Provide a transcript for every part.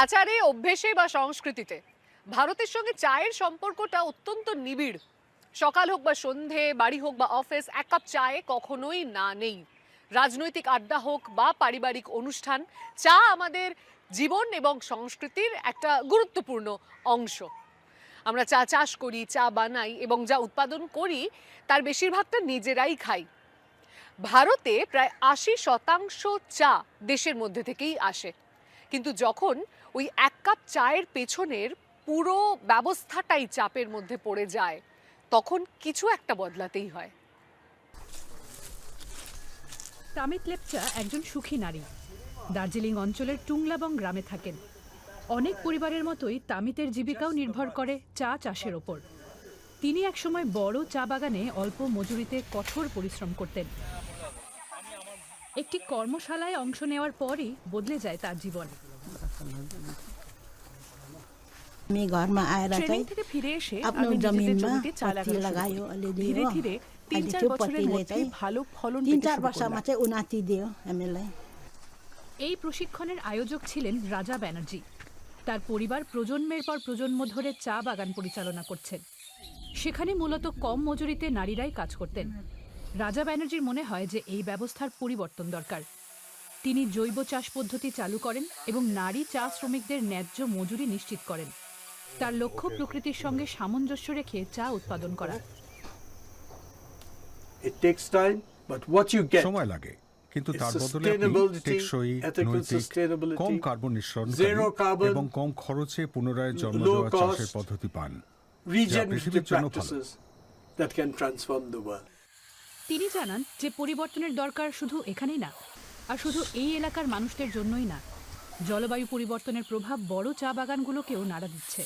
আচারে, অভ্যেসে বা সংস্কৃতিতে ভারতের সঙ্গে চায়ের সম্পর্কটা অত্যন্ত নিবিড়। সকাল হোক বা সন্ধে, বাড়ি হোক বা অফিস, এক কাপ চায়ে কখনোই না নেই। রাজনৈতিক আড্ডা হোক বা পারিবারিক অনুষ্ঠান, চা আমাদের জীবন এবং সংস্কৃতির একটা গুরুত্বপূর্ণ অংশ। আমরা চা চাষ করি, চা বানাই এবং যা উৎপাদন করি তার বেশিরভাগটা নিজেরাই খাই। ভারতে প্রায় ৮০% চা দেশের মধ্যে থেকেই আসে। কিন্তু যখন ওই এক কাপ চায়ের পেছনের পুরো ব্যবস্থাটাই চাপের মধ্যে পড়ে যায়, তখন কিছু একটা বদলাতেই হয়। তামিত লেপচা একজন সুখী নারী। দার্জিলিং অঞ্চলের টুংলাবং গ্রামে থাকেন। অনেক পরিবারের মতোই তামিতের জীবিকাও নির্ভর করে চা চাষের ওপর। তিনি একসময় বড় চা বাগানে অল্প মজুরিতে কঠোর পরিশ্রম করতেন। একটি কর্মশালায় অংশ নেওয়ার পরই বদলে যায় তার জীবন। ট্রেনিং থেকে ফিরে এসে আমি নিজেদের জমিতে চা লাগানো শুরু করি। ধীরে ধীরে ৩-৪ বছরের মধ্যে ভালো ফলন পেতে শুরু করলাম। এই প্রশিক্ষণের আয়োজক ছিলেন রাজা ব্যানার্জি। তার পরিবার প্রজন্মের পর প্রজন্ম ধরে চা বাগান পরিচালনা করছেন। সেখানে মূলত কম মজুরিতে নারীরাই কাজ করতেন। রাজা ব্যানার্জির মনে হয় যে এই ব্যবস্থার পরিবর্তন দরকার। তিনি জৈব চাষ পদ্ধতি চালু করেন এবং নারী চা শ্রমিকদের ন্যায্য মজুরি নিশ্চিত করেন। তার লক্ষ্য প্রকৃতির সঙ্গে সামঞ্জস্য রেখে চা উৎপাদন করা। সময় লাগে, কিন্তু তার বদলে আপনি টেকসই, নৈতিক, কম কার্বন নিঃসরণকারী এবং কম খরচে পুনরায় জন্ম দেওয়া চাষের পদ্ধতি পান, যা পৃথিবীর জন্য ভালো। তিনি জানান যে পরিবর্তনের দরকার শুধু এখানেই না, আর শুধু এই এলাকার মানুষদের জন্যই না। জলবায়ু পরিবর্তনের প্রভাব বড় চা বাগানগুলোকেও নাড়া দিচ্ছে।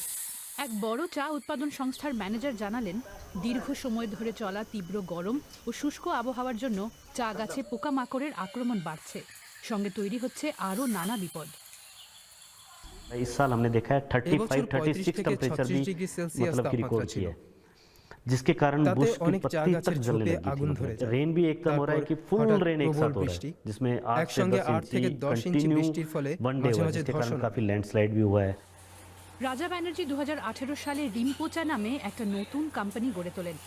এক বড় চা উৎপাদন সংস্থার ম্যানেজার জানালেন, দীর্ঘ সময় ধরে চলা তীব্র গরম ও শুষ্ক আবহাওয়ার জন্য চা গাছে পোকামাকড়ের আক্রমণ বাড়ছে। সঙ্গে তৈরি হচ্ছে আরও নানা বিপদ। इस साल हमने देखा है 35-36 टेम्परेचर भी मतलब की रिकॉर्ड किया है, जिसके कारण बुश की पत्ती तक जलने लगी थी। रेन भी एकदम हो रहा है कि फुल रेन एक साथ हो रहा है, जिसमें 8 से 10 इंच कंटिन्यू वन डे हुआ है, जिसके कारण काफी लैंडस्लाइड भी हुआ है। রাজা ব্যানার্জি 2018 সালে রিম্পোচা নামে একটা নতুন কোম্পানি গড়ে তোলেন।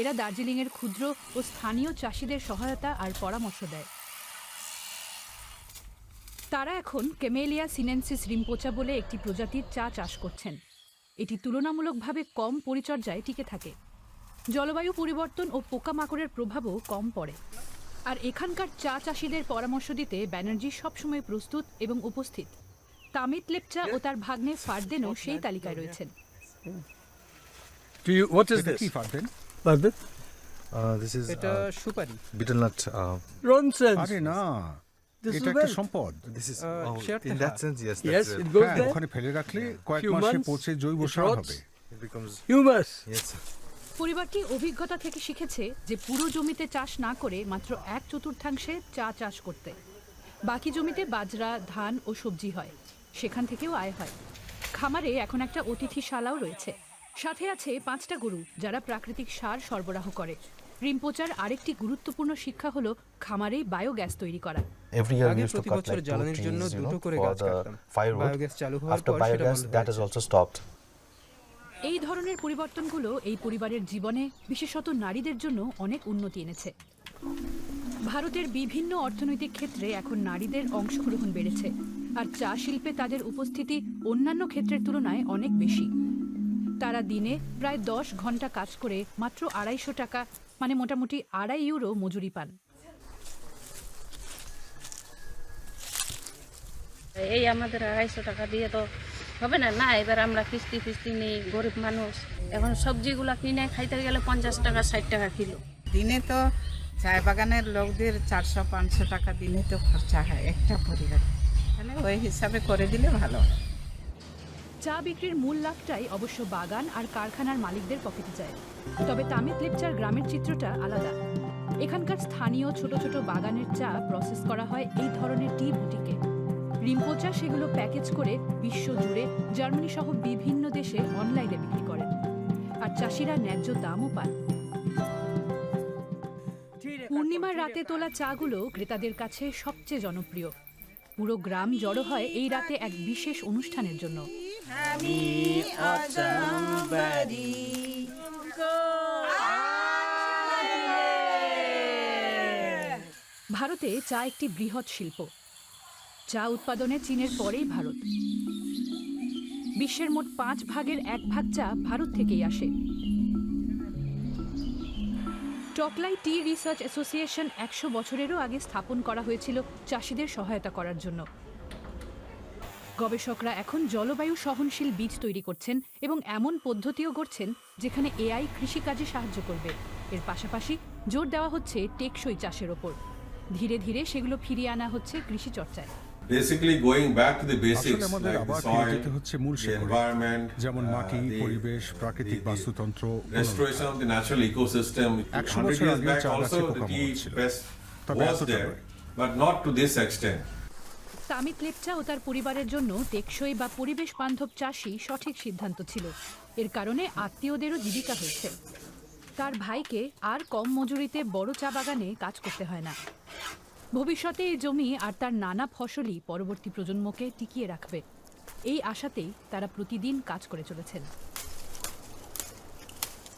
এরা দার্জিলিংয়ের ক্ষুদ্র ও স্থানীয় চাষিদের সহায়তা আর পরামর্শ দেয়। তারা এখন কেমেলিয়া সিনেনসিস রিম্পোচা বলে একটি প্রজাতির চা চাষ করছেন। এটি তুলনামূলকভাবে কম পরিচর্যায় টিকে থাকে। জলবায়ু পরিবর্তন ও পোকামাকড়ের প্রভাবও কম পড়ে। আর এখানকার চা চাষিদের পরামর্শ দিতে ব্যানার্জি সবসময় প্রস্তুত এবং উপস্থিত। তামিত লেপচা ও তার ভাগ্নে ফারদেনও সেই তালিকায় রয়েছেন। কি ফারদেন? এটা সুপারি। Betelnut. আরে না, এটা একটা সম্পদ। In that sense, yes. Yes, That's it it. goes হ্যাঁ, there. ওখানে ফেলে রাখলে কয়েক Few মাসে months, পচে জৈব it সার rots. হবে। It becomes Humus. yes. Sir. পরিবারটি অভিজ্ঞতা থেকে শিখেছে যে পুরো জমিতে চাষ না করে মাত্র 1/4 চা চাষ করতে। বাকি জমিতে বাজরা, ধান ও সবজি হয়, সেখান থেকেও আয় হয়। খামারে এখন একটা অতিথিশালাও রয়েছে। সাথে আছে 5টা গরু, যারা প্রাকৃতিক সার সরবরাহ করে। রিম্পোচার আরেকটি গুরুত্বপূর্ণ শিক্ষা হলো খামারে বায়োগ্যাস তৈরি করা। Every year we আগে used to প্রতি cut বছর like 2 জ্বালানির জন্য trees, দুটো করে for গাছ the কাটতাম। firewood. বায়োগ্যাস চালু হওয়ার After পর সেটা biogas, বন্ধ that হয়ে is যায়। also stopped. এই ধরনের পরিবর্তনগুলো এই পরিবারের জীবনে, বিশেষত নারীদের জন্য অনেক উন্নতি এনেছে। ভারতের বিভিন্ন অর্থনৈতিক ক্ষেত্রে এখন নারীদের অংশগ্রহণ বেড়েছে, আর চা শিল্পে তাদের উপস্থিতি অন্যান্য ক্ষেত্রের তুলনায় অনেক বেশি। তারা দিনে প্রায় 10 ঘন্টা কাজ করে মাত্র 250 টাকা, মানে মোটামুটি 2.5 ইউরো মজুরি পান। এই আমাদের 250 টাকা দিয়ে তো হবে না। না, এবার আমরা কিস্তি ফিস্তি নেই, গরিব মানুষ। এখন সবজিগুলা কিনে খাইতে গেলে 50 টাকা 60 টাকা কিলো। দিনে তো চায় বাগানের লোকদের 400-500 টাকা দিনে তো খরচা হয় একটা পরিবার। তাহলে ওই হিসাবে করে দিলে ভালো হয়। চা বিক্রির মূল লাভটাই অবশ্য বাগান আর কারখানার মালিকদের পকেটে যায়। তবে তামিত লেপচার গ্রামের চিত্রটা আলাদা। এখানকার স্থানীয় ছোট ছোট বাগানের চা প্রসেস করা হয় এই ধরনের টি বুটিকে। রিম্পোচা সেগুলো প্যাকেজ করে বিশ্ব জুড়ে, জার্মানি সহ বিভিন্ন দেশে অনলাইনে বিক্রি করেন। আর চাষিরা ন্যায্য দামও পান। পূর্ণিমার রাতে তোলা চাগুলো ক্রেতাদের কাছে সবচেয়ে জনপ্রিয়। পুরো গ্রাম জড়ো হয় এই রাতে এক বিশেষ অনুষ্ঠানের জন্য। ভারতে চা একটি বৃহৎ শিল্প। চা উৎপাদনে চীনের পরেই ভারত। বিশ্বের মোট 5 ভাগের 1 ভাগ চা ভারত থেকেই আসে। টকলাই টি রিসার্চ অ্যাসোসিয়েশন 100 বছরেরও আগে স্থাপন করা হয়েছিল চাষিদের সহায়তা করার জন্য। গবেষকরা এখন জলবায়ু সহনশীল বীজ তৈরি করছেন এবং এমন পদ্ধতিও গড়ছেন যেখানে এআই কৃষিকাজে সাহায্য করবে। এর পাশাপাশি জোর দেওয়া হচ্ছে টেকসই চাষের ওপর। ধীরে ধীরে সেগুলো ফিরিয়ে আনা হচ্ছে কৃষি চর্চায়। Basically going back to the basics, আসলে আমাদের like আবার the ফিরে soil, যেতে হচ্ছে মূল the শিকড়ে, environment, যেমন মাটি, the- পরিবেশ, প্রাকৃতিক the বাস্তুতন্ত্র, restoration of the natural ecosystem. 100 100 বছর years আগেও back চা গাছে also the পোকা tea ছিল। pest তবে was এতটা there, নয়। but not to this extent. তামিত Lepcha ও তার পরিবারের জন্য টেকসই বা পরিবেশ বান্ধব চাষই সঠিক সিদ্ধান্ত ছিল। এর কারণে আত্মীয়দেরও জীবিকা হয়েছে। তার ভাইকে আর কম মজুরিতে বড় চা বাগানে কাজ করতে হয় না। ভবিষ্যতে এই জমি আর তার নানা ফসলই পরবর্তী প্রজন্মকে টিকিয়ে রাখবে। এই আশাতেই তারা প্রতিদিন কাজ করে চলেছেন।